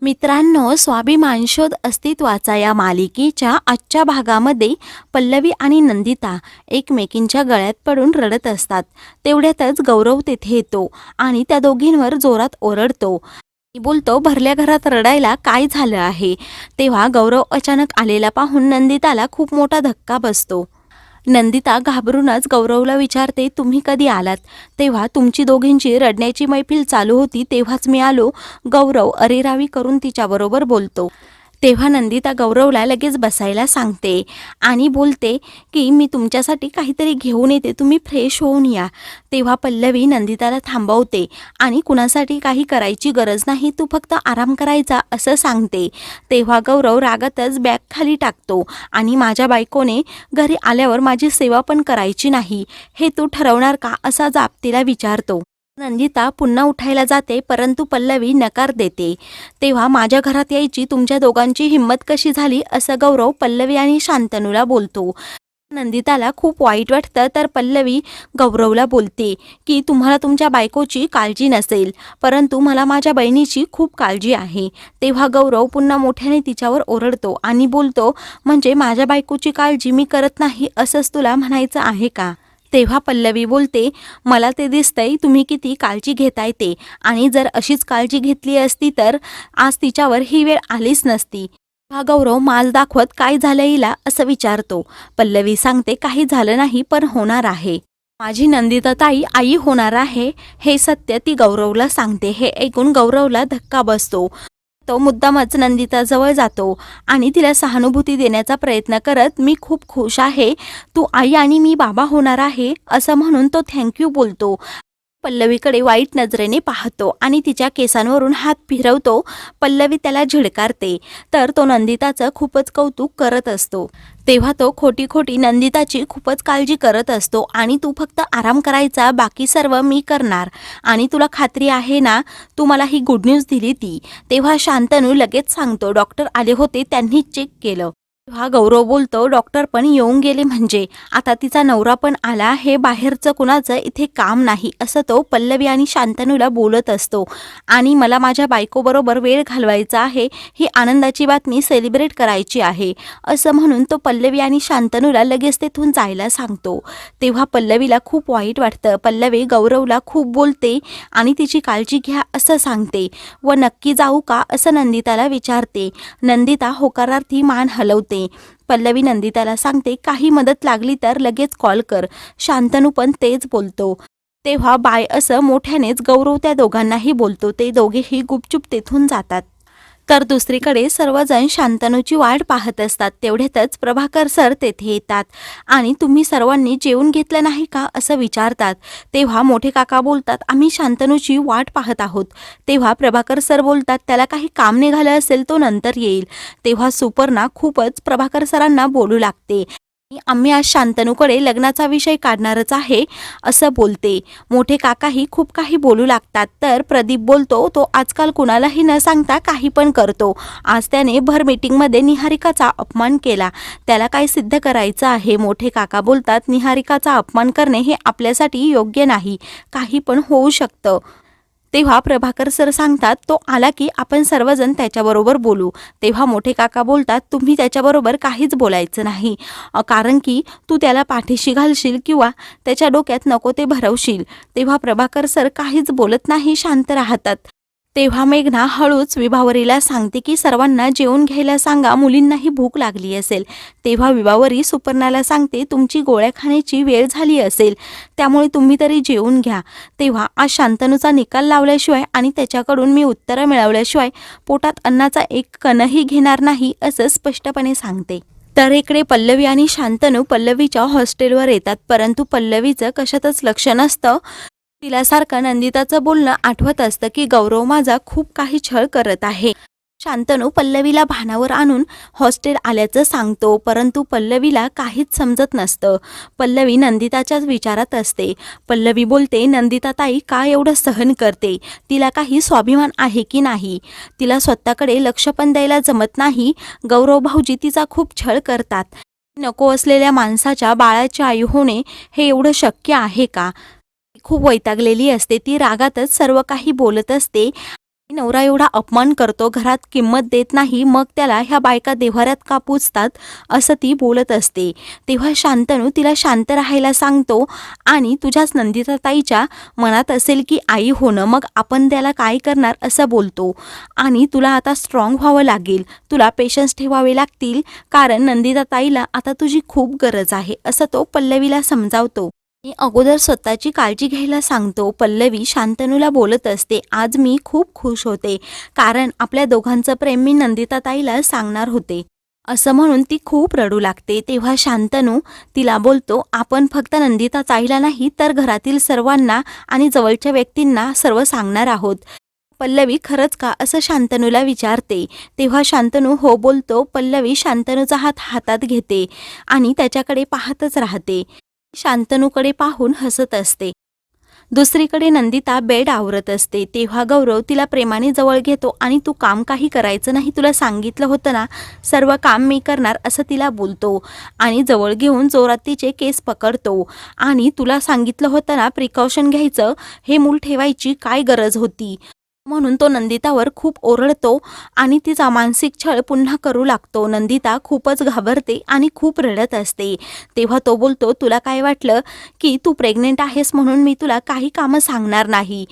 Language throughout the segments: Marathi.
मित्रांनो, स्वाभिमान शोध अस्तित्वाचा या मालिकेच्या आजच्या भागामध्ये पल्लवी आणि नंदिता एकमेकींच्या गळ्यात पडून रडत असतात. तेवढ्यातच गौरव तेथे येतो आणि त्या दोघींवर जोरात ओरडतो. बोलतो, भरल्या घरात रडायला काय झालं आहे? तेव्हा गौरव अचानक आलेला पाहून नंदिताला खूप मोठा धक्का बसतो. नंदिता घाबरूनच गौरवला विचारते, तुम्ही कधी आलात? तेव्हा तुमची दोघींची रडण्याची मैफिल चालू होती तेव्हाच मी आलो. गौरव अरेरावी करून तिच्याबरोबर बोलतो. तेव्हा नंदिता गौरवला लगेच बसायला सांगते आणि बोलते की मी तुमच्यासाठी काहीतरी घेऊन येते, तुम्ही फ्रेश होऊन या. तेव्हा पल्लवी नंदिताला थांबवते आणि कुणासाठी काही करायची गरज नाही, तू फक्त आराम करायचा असं सांगते. तेव्हा गौरव रागातच बॅग खाली टाकतो आणि माझ्या बायकोने घरी आल्यावर माझी सेवा पण करायची नाही, हे तू ठरवणार का, असा जाब तिला विचारतो. नंदिता पुन्हा उठायला जाते परंतु पल्लवी नकार देते. तेव्हा माझ्या घरात यायची तुमच्या दोघांची हिंमत कशी झाली, असं गौरव पल्लवी आणि शांतनूला बोलतो. नंदिताला खूप वाईट वाटतं तर पल्लवी गौरवला बोलते की तुम्हाला तुमच्या बायकोची काळजी नसेल परंतु मला माझ्या बहिणीची खूप काळजी आहे. तेव्हा गौरव पुन्हा मोठ्याने तिच्यावर ओरडतो आणि बोलतो, म्हणजे माझ्या बायकोची काळजी मी करत नाही असंच तुला म्हणायचं आहे का? तेव्हा पल्लवी बोलते, मला ते दिसतंय तुम्ही किती काळजी घेताय ते, आणि जर अशीच काळजी घेतली असती तर आज तिच्यावर ही वेळ आलीच नसती. हा गौरव माज दाखवत काय झालं हिला असं विचारतो. पल्लवी सांगते, काही झालं नाही पण होणार आहे. माझी नंदिता ताई आई होणार आहे, हे सत्य ती गौरवला सांगते. हे ऐकून गौरवला धक्का बसतो. तो मुद्दामच नंदिताजवळ जातो आणि तिला सहानुभूती देण्याचा प्रयत्न करत, मी खूप खुश आहे, तू आई आणि मी बाबा होणार आहे असं म्हणून तो थँक्यू बोलतो. पल्लवीकडे वाईट नजरेने पाहतो आणि तिच्या केसांवरून हात फिरवतो. पल्लवी त्याला झिडकारते तर तो नंदिताचं खूपच कौतुक करत असतो. तेव्हा तो खोटी खोटी नंदिताची खूपच काळजी करत असतो आणि तू फक्त आराम करायचा, बाकी सर्व मी करणार, आणि तुला खात्री आहे ना, तू मला ही गुड न्यूज दिली ती. तेव्हा शांतनू लगेच सांगतो, डॉक्टर आले होते, त्यांनी चेक केलं. हा गौरव बोलतो, डॉक्टर पण येऊन गेले म्हणजे आता तिचा नवरा पण आला, हे बाहेरचं कुणाचं इथे काम नाही, असं तो पल्लवी आणि शांतनूला बोलत असतो. आणि मला माझ्या बायकोबरोबर वेळ घालवायचा आहे, ही आनंदाची बातमी सेलिब्रेट करायची आहे, असं म्हणून तो पल्लवी आणि शांतनूला लगेच तेथून जायला सांगतो. तेव्हा पल्लवीला खूप वाईट वाटतं. पल्लवी गौरवला खूप बोलते आणि तिची काळजी घ्या असं सांगते. व नक्की जाऊ का असं नंदिताला विचारते. नंदिता होकारार्थी मान हलवते. पल्लवी नंदिताला सांगते, काही मदत लागली तर लगेच कॉल कर. शांतनू पण तेच बोलतो. तेव्हा बाय असं मोठ्यानेच गौरव त्या दोघांनाही बोलतो. ते दोघेही गुपचूप तेथून जातात. तर दुसरीकडे सर्वजण शांतनूची वाट पाहत असतात. तेवढ्यातच प्रभाकर सर तेथे येतात आणि तुम्ही सर्वांनी जेवून घेतलं नाही का असं विचारतात. तेव्हा मोठे काका बोलतात, आम्ही शांतनूची वाट पाहत आहोत. तेव्हा प्रभाकर सर बोलतात, त्याला काही काम निघालं असेल, तो नंतर येईल. तेव्हा सुपर्णा खूपच प्रभाकर सरांना बोलू लागते. आम्ही आज शांतनूकडे लग्नाचा विषय काढणारच आहे असं बोलते. मोठे काकाही खूप काही बोलू लागतात. तर प्रदीप बोलतो, तो आजकाल कुणालाही न सांगता काही पण करतो. आज त्याने भर मीटिंगमध्ये निहारिकाचा अपमान केला, त्याला काय सिद्ध करायचं आहे. मोठे काका बोलतात, निहारिकाचा अपमान करणे हे आपल्यासाठी योग्य नाही, काही पण होऊ शकतं. तेव्हा प्रभाकर सर सांगतात, तो आला की आपण सर्वजण त्याच्याबरोबर बोलू. तेव्हा मोठे काका बोलतात, तुम्ही त्याच्याबरोबर काहीच बोलायचं नाही, कारण की तू त्याला पाठीशी घालशील किंवा त्याच्या डोक्यात नको ते भरवशील. तेव्हा प्रभाकर सर काहीच बोलत नाही, शांत राहतात. तेव्हा मेघना हळूच विभावरीला सांगते की सर्वांना जेवून घ्यायला सांगा, मुलींनाही भूक लागली असेल. तेव्हा विभावरी सुपर्णाला सांगते, तुमची गोळ्या खाण्याची वेळ झाली असेल, त्यामुळे तुम्ही तरी जेवून घ्या. तेव्हा आज शांतनूचा निकाल लावल्याशिवाय आणि त्याच्याकडून मी उत्तरं मिळवल्याशिवाय पोटात अन्नाचा एक कणही घेणार नाही, असं स्पष्टपणे सांगते. तर इकडे पल्लवी आणि शांतनू पल्लवीच्या हॉस्टेलवर येतात परंतु पल्लवीचं कशातच लक्ष नसतं. तिला सारखं नंदिताचं बोलणं आठवत असतं की गौरव माझा खूप काही छळ करत आहे. शांतनू पल्लवीला भानावर आणून हॉस्टेल आल्याचं सांगतो परंतु पल्लवीला काहीच समजत नसतं. पल्लवी नंदिताच्याच विचारात असते. पल्लवी बोलते, नंदिता ताई का एवढं सहन करते, तिला काही स्वाभिमान आहे की नाही, तिला स्वतःकडे लक्ष पण द्यायला जमत नाही. गौरव भाऊजी तिचा खूप छळ करतात, नको असलेल्या माणसाच्या बाळाची आई होणे हे एवढं शक्य आहे का? खूप वैतागलेली असते ती, रागातच सर्व काही बोलत असते. नवरा एवढा अपमान करतो, घरात किंमत देत नाही, मग त्याला ह्या बायका देव्हाऱ्यात का पूजतात, असं ती बोलत असते. तेव्हा शांतनू तिला शांत राहायला सांगतो आणि तुझ्याच नंदिता ताईच्या मनात असेल की आई होणं, मग आपण त्याला काय करणार असं बोलतो. आणि तुला आता स्ट्रॉंग व्हावं लागेल, तुला पेशन्स ठेवावे लागतील, कारण नंदिता ताईला आता तुझी खूप गरज आहे, असं तो पल्लवीला समजावतो. मी अगोदर स्वतःची काळजी घ्यायला सांगतो. पल्लवी शांतनूला बोलत असते, आज मी खूप खुश होते, कारण आपल्या दोघांचं प्रेम मी नंदिता ताईला सांगणार होते, असं म्हणून ती खूप रडू लागते. तेव्हा शांतनू तिला बोलतो, आपण फक्त नंदिता ताईला नाही तर घरातील सर्वांना आणि जवळच्या व्यक्तींना सर्व सांगणार आहोत. पल्लवी खरंच का, असं शांतनूला विचारते. तेव्हा शांतनू हो बोलतो. पल्लवी शांतनूचा हात हातात घेते आणि त्याच्याकडे पाहतच राहते. शांतनूकडे पाहून हसत असते. दुसरीकडे नंदिता बेड आवरत असते. तेव्हा गौरव तिला प्रेमाने जवळ घेतो आणि तू काम काही करायचं नाही, तुला सांगितलं होतं ना, सर्व काम मी करणार, असं तिला बोलतो. आणि जवळ घेऊन जोरात तिचे केस पकडतो आणि तुला सांगितलं होतं ना, प्रिकॉशन घ्यायचं, हे मूल ठेवायची काय गरज होती, म्हणून तो नंदितावर खूप ओरडतो आणि तिचा मानसिक छळ पुन्हा करू लागतो. नंदिता खूपच घाबरते आणि खूप रडत असते. तेव्हा तो बोलतो, तुला काय वाटलं की तू प्रेग्नेंट आहेस म्हणून मी तुला काही कामं सांगणार नाही.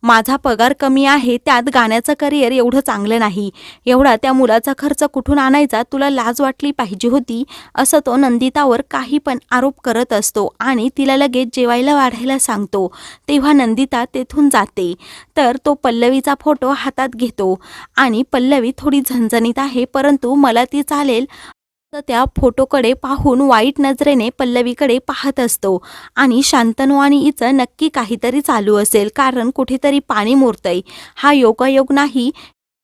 माझा पगार कमी आहे, त्यात गाण्याचं करिअर एवढं चांगलं नाही, एवढा त्या मुलाचा खर्च कुठून आणायचा, तुला लाज वाटली पाहिजे होती, असं तो नंदितावर काही पण आरोप करत असतो आणि तिला लगेच जेवायला वाढायला सांगतो. तेव्हा नंदिता तेथून जाते. तर तो पल्लवीचा फोटो हातात घेतो आणि पल्लवी थोडी झणझणीत आहे, परंतु मला ती चालेल, तर त्या फोटोकडे पाहून वाईट नजरेने पल्लवीकडे पाहत असतो. आणि शांतनू आणि हिचं नक्की काहीतरी चालू असेल, कारण कुठेतरी पाणी मुरतंय, हा योगायोग नाही.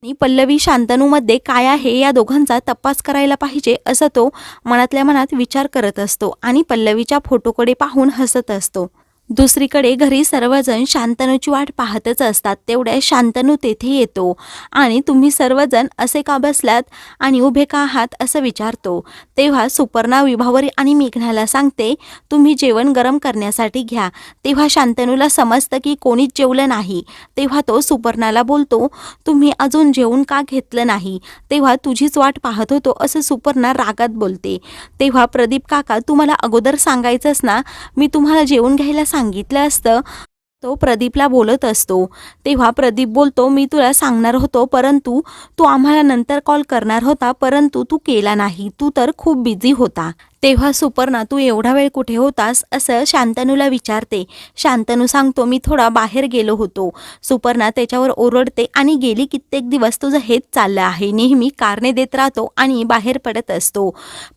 आणि पल्लवी शांतनूमध्ये काय आहे या दोघांचा तपास करायला पाहिजे, असं तो मनातल्या मनात विचार करत असतो आणि पल्लवीच्या फोटोकडे पाहून हसत असतो. दुसरीकडे घरी सर्वजण शांतनूची वाट पाहतच असतात. तेवढ्या शांतनू तेथे येतो आणि तुम्ही सर्वजण असे का बसलात आणि उभे का आहात, असं विचारतो. तेव्हा सुपर्णा विभावरी आणि मेघनाला सांगते, तुम्ही जेवण गरम करण्यासाठी घ्या. तेव्हा शांतनूला समजतं की कोणीच जेवलं नाही. तेव्हा तो सुपर्णाला बोलतो, तुम्ही अजून जेवून का घेतलं नाही, तेव्हा तुझीच वाट पाहत होतो, असं सुपर्णा रागात बोलते. तेव्हा प्रदीप काका, तुम्हाला अगोदर सांगायचंच ना, मी तुम्हाला जेवून घ्यायला सांगितलं असतं, तो प्रदीपला बोलत असतो. तेव्हा प्रदीप बोलतो, मी तुला सांगणार होतो, परंतु तू आम्हाला नंतर कॉल करणार होता, परंतु तू केला नाही, तू तर खूप बिझी होता. तेव्हा सुपर्णा, तू एवढा वेळ कुठे होतास, असं शांतनूला विचारते. शांतनू सांगतो, मी थोडा बाहेर गेलो होतो. सुपर्णा त्याच्यावर ओरडते आणि गेली कित्येक दिवस तुझं हेच चाललं आहे, नेहमी कारणे देत राहतो आणि बाहेर पडत असतो.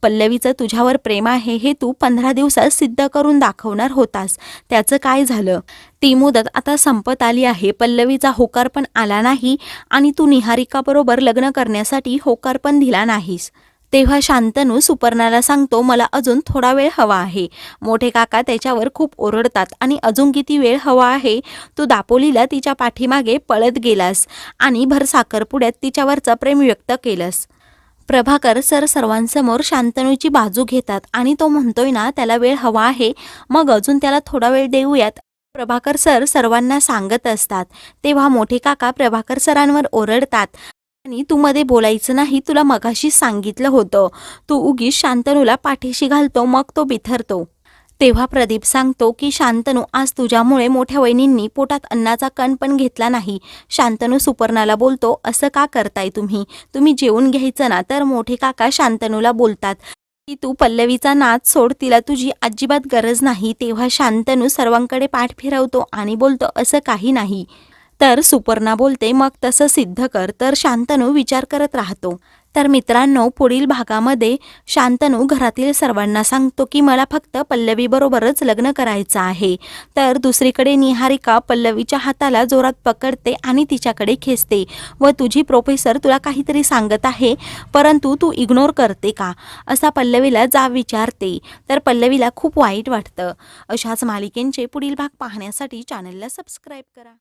पल्लवीचं तुझ्यावर प्रेम आहे हे तू 15 दिवसात सिद्ध करून दाखवणार होतास, त्याचं काय झालं? ती मुदत आता संपत आली आहे. पल्लवीचा होकार पण आला नाही आणि तू निहारिकाबरोबर लग्न करण्यासाठी होकार पण दिला नाहीस. तेव्हा शांतनू सुपर्णाला सांगतो, मला अजून थोडा वेळ हवा आहे. मोठे काका त्याच्यावर खूप ओरडतात आणि अजून किती वेळ हवा आहे, तू दापोलीला तिच्या पाठीमागे पळत गेलास आणि भर साखरपुड्यात तिच्यावरचं प्रेम व्यक्त केलंस. प्रभाकर सर सर्वांसमोर शांतनूची बाजू घेतात आणि तो म्हणतोय ना, त्याला वेळ हवा आहे, मग अजून त्याला थोडा वेळ देऊयात, प्रभाकर सर सर्वांना सांगत असतात. तेव्हा मोठे काका प्रभाकर सरांवर ओरडतात आणि तू मध्ये बोलायचं नाही, तुला मगाशीच सांगितलं होतं, तू उगीच शांतनूला पाठीशी घालतो, मग तो बिथरतो. तेव्हा प्रदीप सांगतो की शांतनू, आज तुझ्यामुळे मोठ्या वहिनींनी पोटात अन्नाचा कण पण घेतला नाही. शांतनू सुपर्णाला बोलतो, असं का करताय तुम्ही, तुम्ही जेवून घ्यायचं ना. तर मोठे काका शांतनूला बोलतात की तू पल्लवीचा नाद सोड, तिला तुझी अजिबात गरज नाही. तेव्हा शांतनू सर्वांकडे पाठ फिरवतो आणि बोलतो, असं काही नाही. तर सुपर्णा बोलते, मग तसं सिद्ध कर. तर शांतनू विचार करत राहतो. तर मित्रांनो, पुढील भागामध्ये शांतनू घरातील सर्वांना सांगतो की मला फक्त पल्लवीबरोबरच लग्न करायचं आहे. तर दुसरीकडे निहारिका पल्लवीच्या हाताला जोरात पकडते आणि तिच्याकडे खेचते व तुझी प्रोफेसर तुला काहीतरी सांगत आहे, परंतु तू इग्नोर करते का, असा पल्लवीला जाब विचारते. तर पल्लवीला खूप वाईट वाटतं. अशाच मालिकेंचे पुढील भाग पाहण्यासाठी चॅनलला सबस्क्राईब करा.